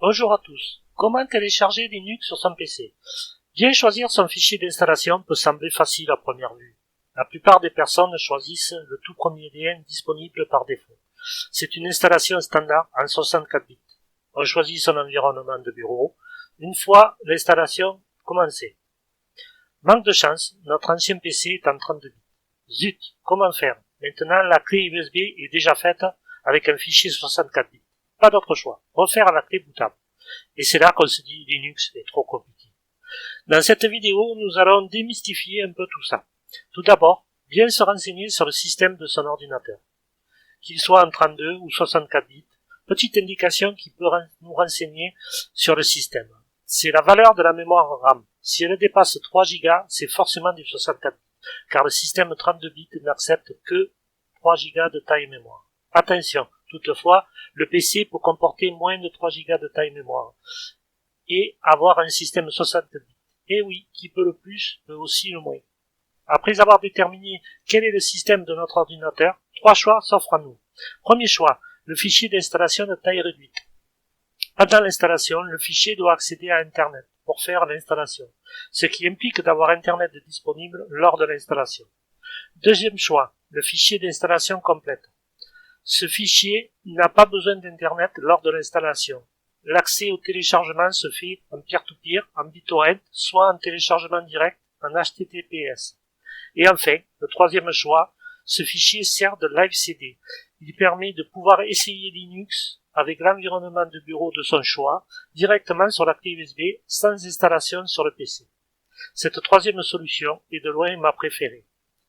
Bonjour à tous. Comment télécharger Linux sur son PC? Bien choisir son fichier d'installation peut sembler facile à première vue. La plupart des personnes choisissent le tout premier lien disponible par défaut. C'est une installation standard en 64 bits. On choisit son environnement de bureau une fois l'installation commencée. Manque de chance, notre ancien PC est en 32 bits. Zut, comment faire? Maintenant, la clé USB est déjà faite avec un fichier 64 bits. Pas d'autre choix, refaire la clé bootable. Et c'est là qu'on se dit Linux est trop compliqué. Dans cette vidéo, nous allons démystifier un peu tout ça. Tout d'abord, bien se renseigner sur le système de son ordinateur. Qu'il soit en 32 ou 64 bits, petite indication qui peut nous renseigner sur le système. C'est la valeur de la mémoire RAM. Si elle dépasse 3 Go, c'est forcément du 64 bits, car le système 32 bits n'accepte que 3 Go de taille mémoire. Attention, toutefois, le PC peut comporter moins de 3 Go de taille mémoire et avoir un système 60 bits. Et oui, qui peut le plus, peut aussi le moins. Après avoir déterminé quel est le système de notre ordinateur, 3 choix s'offrent à nous. Premier choix, le fichier d'installation de taille réduite. Pendant l'installation, le fichier doit accéder à Internet pour faire l'installation, ce qui implique d'avoir Internet disponible lors de l'installation. Deuxième choix, le fichier d'installation complète. Ce fichier n'a pas besoin d'Internet lors de l'installation. L'accès au téléchargement se fait en peer-to-peer, en BitTorrent, soit en téléchargement direct en HTTPS. Et enfin, le troisième choix, ce fichier sert de live CD. Il permet de pouvoir essayer Linux avec l'environnement de bureau de son choix, directement sur la clé USB, sans installation sur le PC. Cette troisième solution est de loin ma préférée.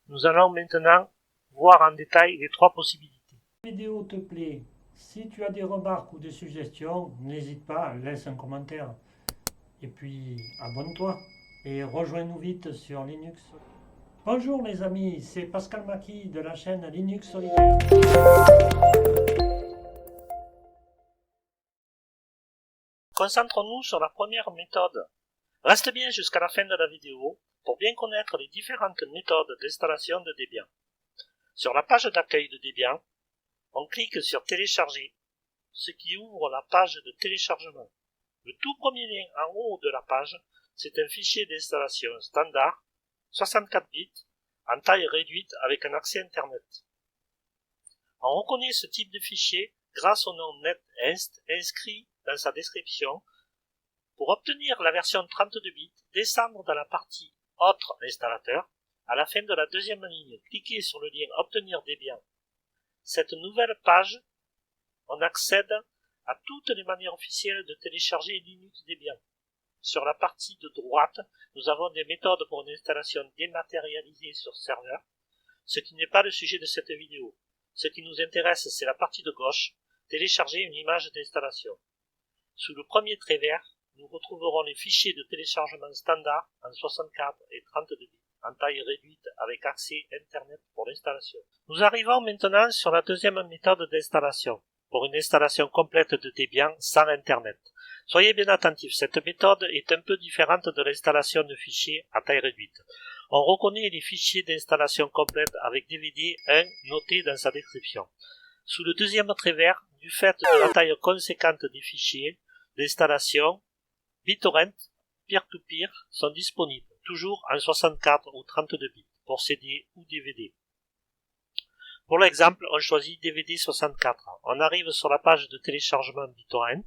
Nous allons maintenant voir en détail les trois possibilités. Si la vidéo te plaît, si tu as des remarques ou des suggestions, n'hésite pas, laisse un commentaire. Et puis, abonne-toi et rejoins-nous vite sur Linux. Bonjour les amis, c'est Pascal Macky de la chaîne Linux Solitaire. Concentrons-nous sur la première méthode. Reste bien jusqu'à la fin de la vidéo pour bien connaître les différentes méthodes d'installation de Debian. Sur la page d'accueil de Debian, on clique sur Télécharger, ce qui ouvre la page de téléchargement. Le tout premier lien en haut de la page, c'est un fichier d'installation standard, 64 bits, en taille réduite avec un accès Internet. On reconnaît ce type de fichier grâce au nom NetInst inscrit dans sa description. Pour obtenir la version 32 bits, descendre dans la partie Autres installateur. À la fin de la deuxième ligne, cliquez sur le lien Obtenir Debian. Cette nouvelle page, on accède à toutes les manières officielles de télécharger Linux Debian. Sur la partie de droite, nous avons des méthodes pour une installation dématérialisée sur serveur, ce qui n'est pas le sujet de cette vidéo. Ce qui nous intéresse, c'est la partie de gauche, télécharger une image d'installation. Sous le premier trait vert, nous retrouverons les fichiers de téléchargement standard en 64 et 32 bits, en taille réduite avec accès Internet pour l'installation. Nous arrivons maintenant sur la deuxième méthode d'installation, pour une installation complète de Debian sans Internet. Soyez bien attentifs, cette méthode est un peu différente de l'installation de fichiers à taille réduite. On reconnaît les fichiers d'installation complète avec DVD 1 noté dans sa description. Sous le deuxième trait vert, du fait de la taille conséquente des fichiers d'installation, BitTorrent, peer-to-peer sont disponibles, toujours en 64 ou 32 bits, pour CD ou DVD. Pour l'exemple, on choisit DVD 64. On arrive sur la page de téléchargement BitTorrent,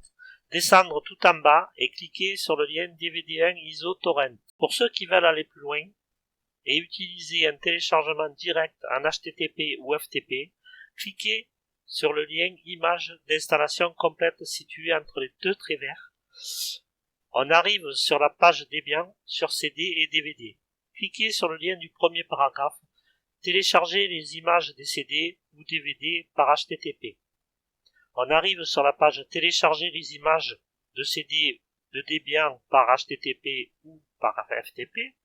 descendre tout en bas et cliquer sur le lien DVD1 ISO Torrent. Pour ceux qui veulent aller plus loin et utiliser un téléchargement direct en HTTP ou FTP, cliquez sur le lien image d'installation complète situé entre les deux traits verts. On arrive sur la page Debian sur CD et DVD. Cliquez sur le lien du premier paragraphe. Téléchargez les images des CD ou DVD par HTTP. On arrive sur la page Télécharger les images de CD de Debian par HTTP ou par FTP.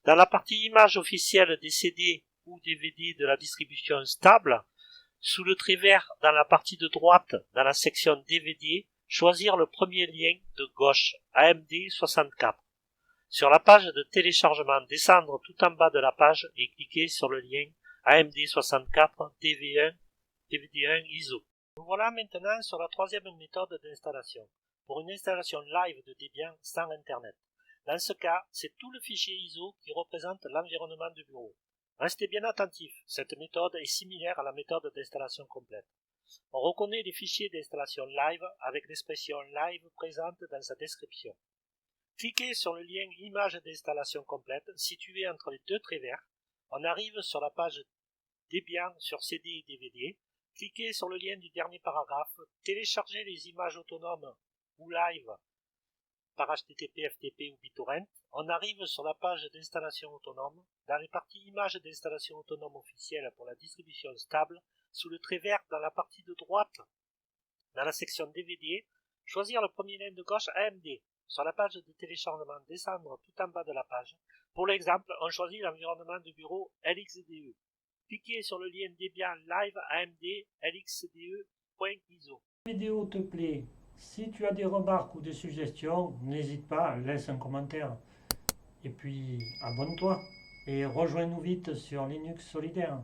Dans la partie images officielles des CD ou DVD de la distribution stable, Sous le trait vert, dans la partie de droite, dans la section DVD, choisir le premier lien de gauche, AMD 64. Sur la page de téléchargement, descendre tout en bas de la page et cliquer sur le lien AMD 64 DVD1 ISO. Nous voilà maintenant sur la troisième méthode d'installation, pour une installation live de Debian sans Internet. Dans ce cas, c'est tout le fichier ISO qui représente l'environnement du bureau. Restez bien attentifs, cette méthode est similaire à la méthode d'installation complète. On reconnaît les fichiers d'installation live avec l'expression live présente dans sa description. Cliquez sur le lien image d'installation complète situé entre les deux traits verts. On arrive sur la page Debian sur CD et DVD. Cliquez sur le lien du dernier paragraphe. Téléchargez les images autonomes ou live par HTTP, FTP ou BitTorrent. On arrive sur la page d'installation autonome. Dans les parties images d'installation autonome officielle pour la distribution stable, sous le trait vert dans la partie de droite, dans la section DVD, choisir le premier lien de gauche AMD. Sur la page de téléchargement, descendre tout en bas de la page. Pour l'exemple, on choisit l'environnement de bureau LXDE. Cliquez sur le lien Debian Live AMD LXDE.ISO. Si la vidéo te plaît, si tu as des remarques ou des suggestions, n'hésite pas, laisse un commentaire. Et puis, abonne-toi et rejoins-nous vite sur Linux Solidaire.